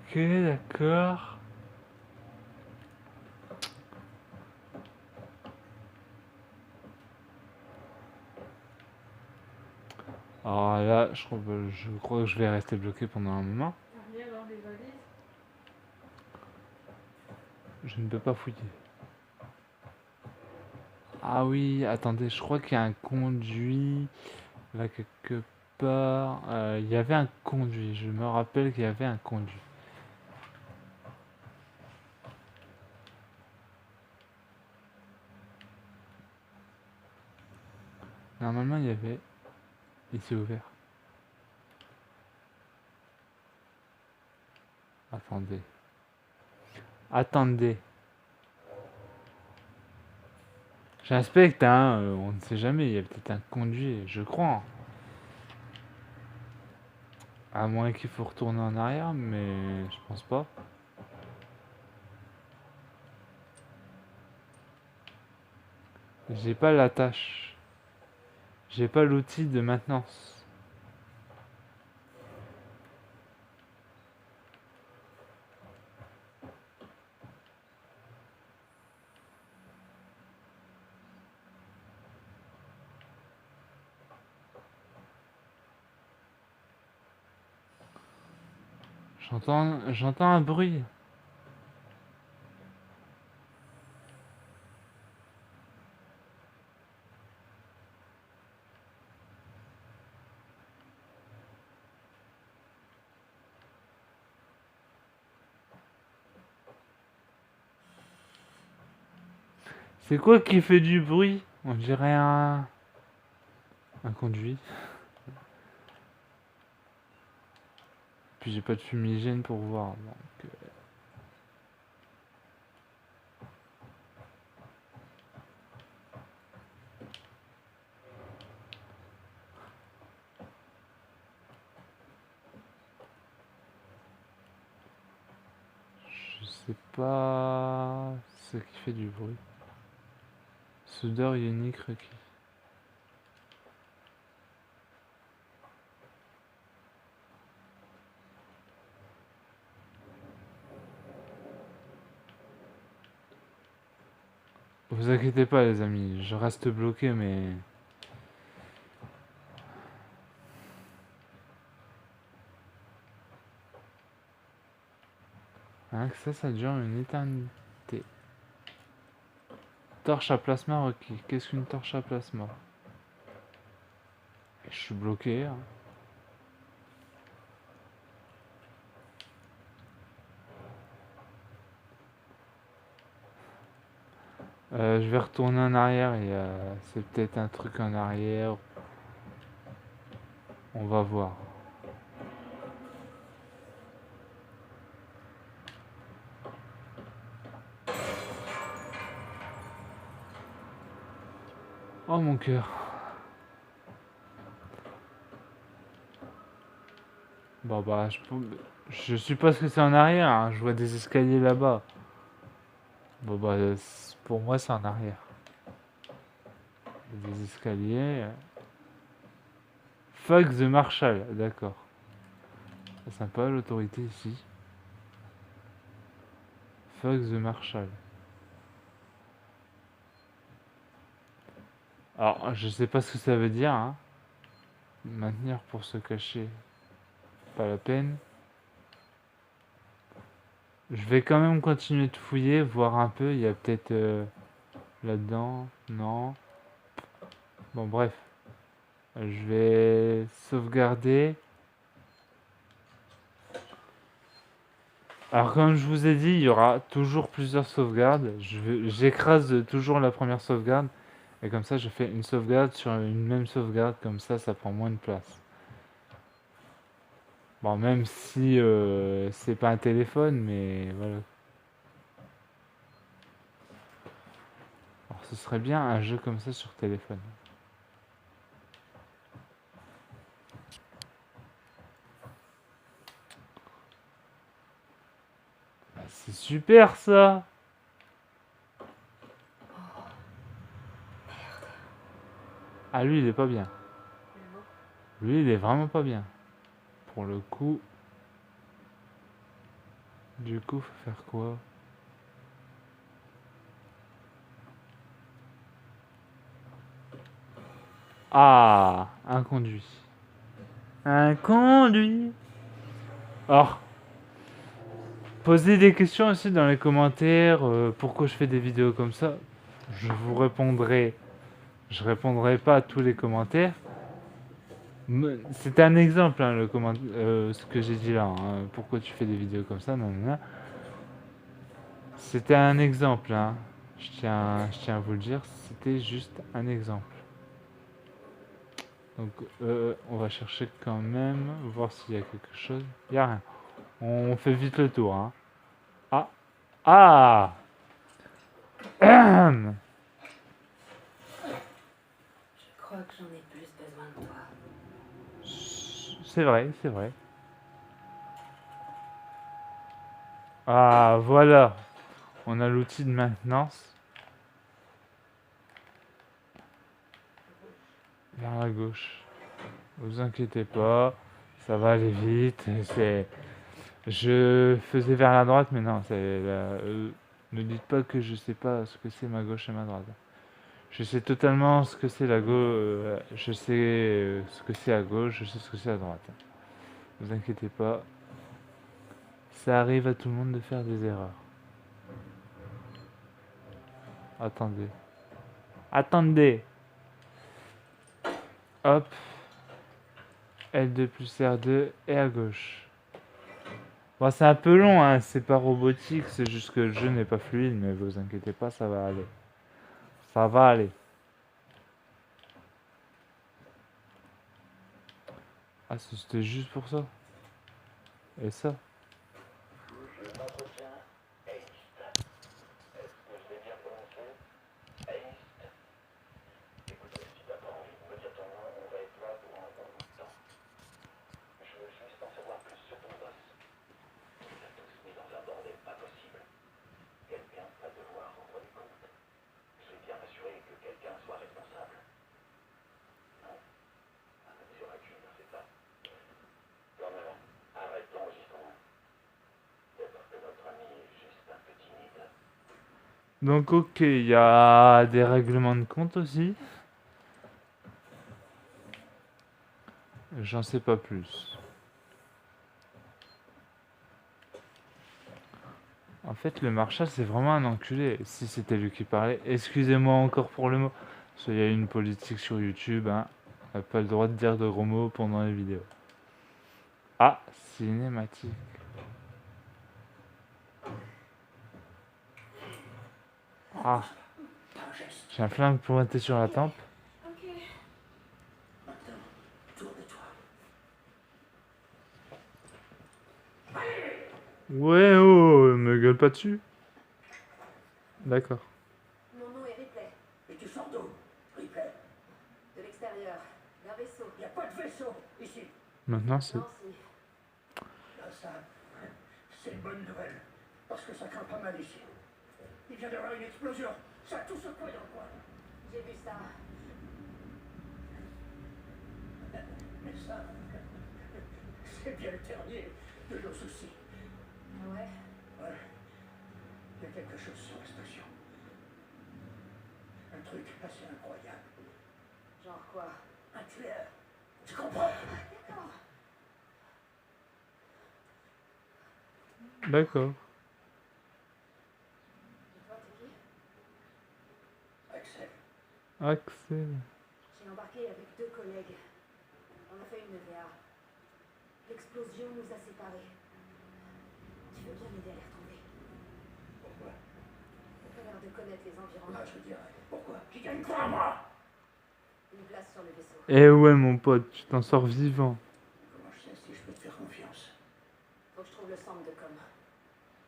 Ok, d'accord. Alors là, je crois que je vais rester bloqué pendant un moment. T'as rien dans les valises? Je ne peux pas fouiller. Ah oui, attendez, je crois qu'il y a un conduit là quelque part. Il y avait un conduit, je me rappelle qu'il y avait un conduit. Normalement, il y avait... Il s'est ouvert. Attendez. Attendez. J'inspecte, hein. On ne sait jamais. Il y a peut-être un conduit, je crois. À moins qu'il faut retourner en arrière, mais je pense pas. J'ai pas la tâche. J'ai pas l'outil de maintenance. J'entends un bruit. C'est quoi qui fait du bruit? On dirait un conduit. Puis j'ai pas de fumigène pour voir. Donc, je sais pas ce qui fait du bruit. Soudeur unique requis. Vous inquiétez pas les amis, je reste bloqué mais... Hein, que ça dure une éternité. Torche à plasma requis. Qu'est-ce qu'une torche à plasma? Je suis bloqué. Hein. Je vais retourner en arrière. C'est peut-être un truc en arrière. On va voir. Oh mon cœur. Bon bah je suppose que c'est en arrière, hein. Je vois des escaliers là-bas. Bon bah pour moi c'est en arrière. Des escaliers. Fuck the Marshall, d'accord. C'est sympa l'autorité ici. Fuck the Marshall. Alors je sais pas ce que ça veut dire, hein. Maintenir pour se cacher. Pas la peine. Je vais quand même continuer de fouiller, voir un peu. Il y a peut-être là-dedans. Non. Bon, bref. Je vais sauvegarder. Alors, comme je vous ai dit, il y aura toujours plusieurs sauvegardes. J'écrase toujours la première sauvegarde. Et comme ça, je fais une sauvegarde sur une même sauvegarde. Comme ça prend moins de place. Bon, même si c'est pas un téléphone, mais voilà. Alors, ce serait bien un jeu comme ça sur téléphone. Bah, c'est super ça! Ah, lui, il est pas bien. Lui, il est vraiment pas bien. Pour le coup. Du coup, faut faire quoi? Ah, un conduit. Un conduit. Alors, posez des questions aussi dans les commentaires. Pourquoi je fais des vidéos comme ça? Je vous répondrai. Je répondrai pas à tous les commentaires. C'est un exemple, hein, ce que j'ai dit là. Hein. Pourquoi tu fais des vidéos comme ça? Non, non, non. C'était un exemple. Hein. Je tiens à vous le dire. C'était juste un exemple. Donc, on va chercher quand même, voir s'il y a quelque chose. Il y a rien. On fait vite le tour, hein. Ah! Ah! Ahem. Je crois que j'en ai plus besoin de toi. C'est vrai, c'est vrai. Ah, voilà. On a l'outil de maintenance. Vers la gauche. Vous inquiétez pas, ça va aller vite. Je faisais vers la droite, mais non, ne dites pas que je sais pas ce que c'est ma gauche et ma droite. Je sais totalement ce que c'est la gauche. Je sais ce que c'est à gauche, je sais ce que c'est à droite. Vous inquiétez pas. Ça arrive à tout le monde de faire des erreurs. Attendez. Attendez. Hop. L2 plus R2 et à gauche. Bon, c'est un peu long, hein. C'est pas robotique, c'est juste que le jeu n'est pas fluide, mais vous inquiétez pas, ça va aller. Ça va aller. Ah, c'était juste pour ça. Et ça. L'entretien Ace. Est-ce que je l'ai bien prononcé? Ace. Écoute, si t'as pas envie de me dire ton nom, on va être là pour un bon bout de temps. Je veux juste en savoir plus sur ton boss. On les a tous mis dans un bordel pas possible. Quelqu'un va devoir rendre des comptes. Je vais bien m'assurer que quelqu'un soit responsable. Non? Sur la cuve, c'est ça. Non, non, arrête l'enregistrement. Peut-être que notre ami est juste un peu timide. Donc, ok, il y a des règlements de compte aussi. J'en sais pas plus. En fait, le marshal, c'est vraiment un enculé. Si c'était lui qui parlait, excusez-moi encore pour le mot. Parce qu'il y a une politique sur YouTube, hein. On n'a pas le droit de dire de gros mots pendant les vidéos. Ah, cinématique. Ah, Un geste. j'ai un flingue pointé sur la tempe. Ok. Maintenant, tourne-toi. Ouais, oh, me gueule pas dessus. D'accord. Mon nom est Ripley. Et tu sors d'où? Ripley. De l'extérieur. D'un vaisseau. Il n'y a pas de vaisseau ici. Maintenant, c'est... Non, si. Là, ça, c'est une bonne nouvelle. Parce que ça craint pas mal ici. Il vient d'y avoir une explosion. Ça a tout secoué dans le coin. J'ai vu ça. Mais ça, c'est bien le dernier de nos soucis. Ah ouais? Ouais. Il y a quelque chose sur la station. Un truc assez incroyable. Genre quoi? Un tueur. Tu comprends? D'accord. D'accord. Et toi, t'es qui? Axel. Axel. J'ai embarqué avec 2 collègues. On a fait une EVA. L'explosion nous a séparés. Tu veux bien m'aider à les retrouver? Pourquoi? T'as l'air de connaître les environs. Ah, je dirais. Pourquoi? Qui gagne quoi à moi? Une place sur le vaisseau. Eh ouais, mon pote, tu t'en sors vivant. Comment je sais si je peux te faire confiance? Faut que je trouve le centre de com.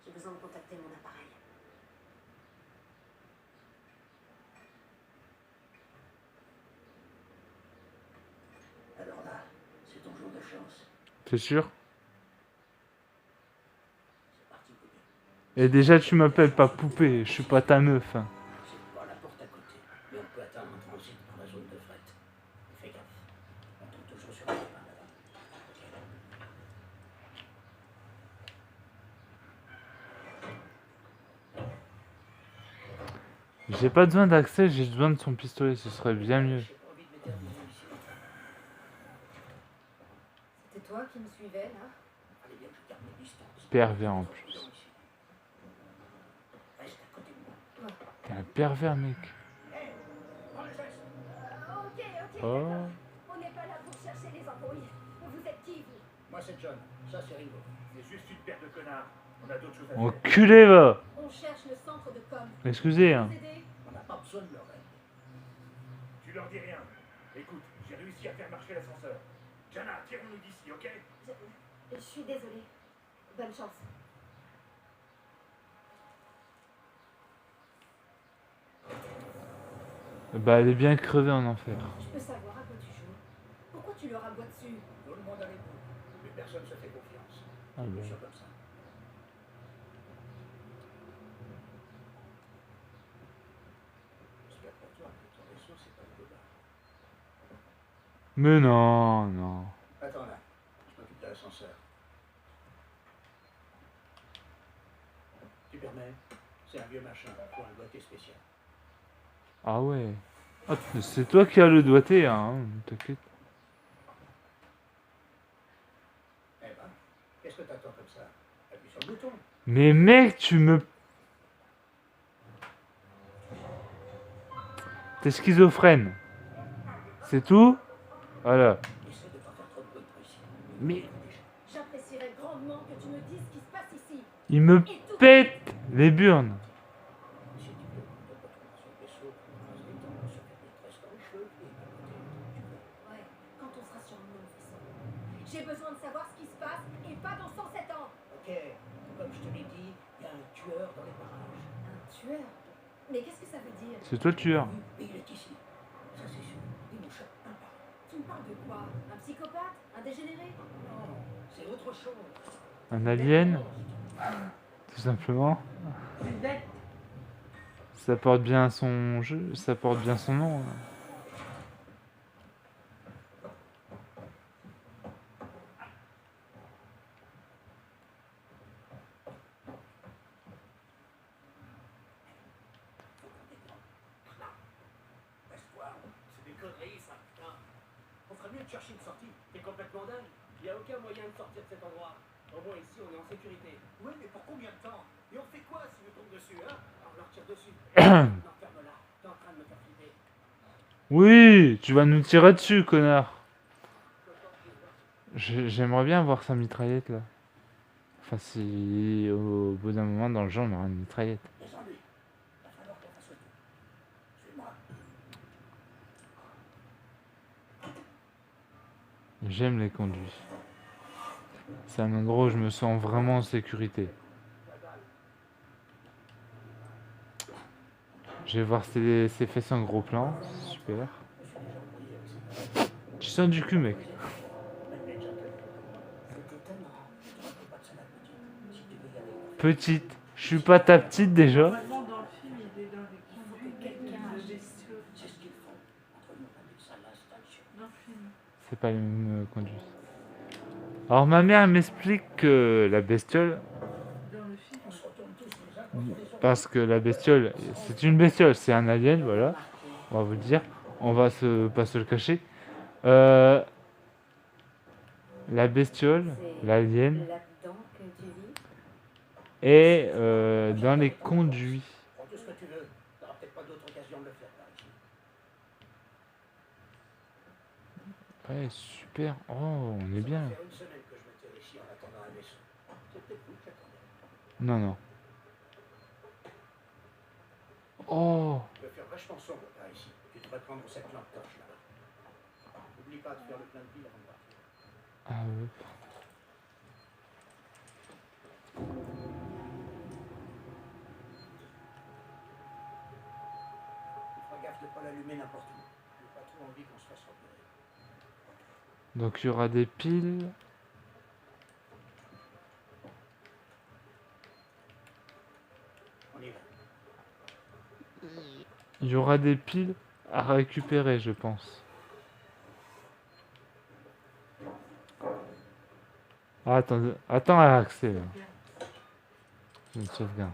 J'ai besoin de contacter mon appareil. Alors là, c'est ton jour de chance. T'es sûr? C'est parti, bébé. Et déjà, tu m'appelles pas poupée, je suis pas ta meuf. Hein. C'est pas la porte à côté. Mais on peut atteindre un transit pour la zone de fret. Fais gaffe. On tombe toujours sur les mains, madame. J'ai pas besoin d'Axel, j'ai besoin de son pistolet, ce serait bien mieux. J'ai pas envie de m'éterniser ici. C'était toi qui me suivais, là? Allez bien que je garde mes distances. Pervers en plus. Ici. Reste à côté de moi. T'es un pervers, mec. Prends les gestes. Ok, ok, Oh. d'accord. On n'est pas là pour chercher les embrouilles. Vous êtes qui, vous? Moi, c'est John. Ça, c'est Ringo. C'est juste une paire de connards. On a d'autres choses à faire. Enculé, va. On cherche le centre de com. Excusez, hein. Vous aider? On n'a pas besoin de leur aide. Tu leur dis rien. Écoute, j'ai réussi à faire marcher l'ascenseur. Jana, tirons-nous d'ici, ok? Je suis désolée. Bonne chance. Bah, elle est bien crevée en enfer. Je peux savoir à quoi tu joues? Pourquoi tu leur aboies dessus? Tout le monde a les coups, mais personne se fait confiance. Ah C'est bon. sûr comme ça. J'espère pour toi que ton vaisseau, c'est pas le débat. Mais non, non. Attends là, je m'occupe de l'ascenseur. Tu permets? C'est un vieux machin, pour un doigté spécial. Ah ouais. Ah, c'est toi qui as le doigté, hein, t'inquiète. Eh ben, qu'est-ce que t'attends comme ça? Appuie sur le bouton. Mais mec, tu me... T'es schizophrène. C'est tout? Voilà. Essaie de pas faire trop de bruit pour ici. Mais J'apprécierais grandement que tu me dises ce qui se passe ici. il me Et tout. pète les burnes. Si tu veux, on peut retourner sur le vaisseau, on se détend, se faire des tresses dans les cheveux et papoter tant que tu veux. Ouais, quand on sera sur mon vaisseau. J'ai besoin de savoir ce qui se passe et pas dans 107 ans. Ok, comme je te l'ai dit, il y a un tueur dans les parages. Un tueur? Mais qu'est-ce que ça veut dire? C'est toi le tueur. Oui, et il est ici. Ça c'est sûr. Il nous chope un par un. Tu me parles de quoi? Un psychopathe? Un dégénéré? Non, c'est autre chose. Un alien, tout simplement. Une bête. Ça porte bien son jeu, ça porte bien son nom. Reste-toi. C'est des conneries ça, putain. On ferait mieux de chercher une sortie. T'es complètement dingue. Il n'y a aucun moyen de sortir de cet endroit. Au moins ici on est en sécurité. Oui, mais pour combien de temps? Et on fait quoi si nous tombe dessus, hein? Alors on leur tire dessus. Non, ferme-la. T'es en train de me faire flipper. Oui, tu vas nous tirer dessus, connard. J'aimerais bien voir sa mitraillette là. Enfin, si au bout d'un moment dans le jeu on aura une mitraillette. Descends-lui. Il va falloir qu'on fasse le tour. Suis-moi. J'aime les conduits. C'est un endroit où je me sens vraiment en sécurité. Je vais voir ses fesses en gros plan. Super. Tu sens du cul, mec. C'est étonnant. Je te rappelle pas de ça, la petite. Si tu veux y aller, Petite. Je suis pas ta petite déjà. Normalement, dans le film, il est dans les conduits, le bestiaux. c'est ce qu'ils font. Entre nous, on appelle ça l'installation. Dans le film. C'est pas les mêmes conduits. Alors ma mère m'explique que la bestiole, Dans le film. On se retourne tous les uns contre les autres. parce que la bestiole, c'est une bestiole, c'est un alien, voilà. On va vous le dire. On va pas se le cacher. La bestiole, C'est l'alien, là-dedans que tu vis? est dans les conduits. Prends tout ce que tu veux. T'auras peut-être pas d'autre occasion de le faire par ici. Ouais, super. Oh, on est bien. Ça va faire une semaine que je me tiens ici en attendant un vaisseau. C'est peut-être vous que j'attendais. Non, non. Oh, Tu peux faire vachement sombre par ici. Tu devrais prendre cette lampe torche là-bas. N'oublie pas de faire le plein de pile avant de partir. ah ouais. Fais gaffe de pas l'allumer n'importe où. J'ai pas trop envie qu'on se fasse repérer. Donc il y aura des piles. On y va. Il y aura des piles à récupérer, je pense. Ah, attends, Axel. Je me sauvegarde.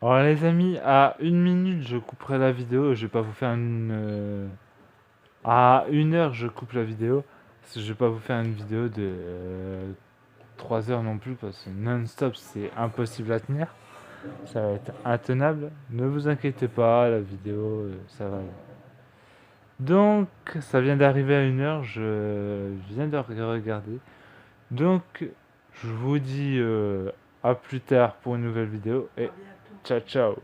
Alors les amis, à 1 minute je couperai la vidéo. Je vais pas vous faire une... À 1 heure je coupe la vidéo. Parce que je vais pas vous faire une vidéo de 3 heures non plus. Parce que non-stop c'est impossible à tenir. Ça va être intenable. Ne vous inquiétez pas, la vidéo ça va aller. Donc ça vient d'arriver à 1 heure. Je viens de regarder. Donc je vous dis à plus tard pour une nouvelle vidéo. Et À bientôt. ciao ciao.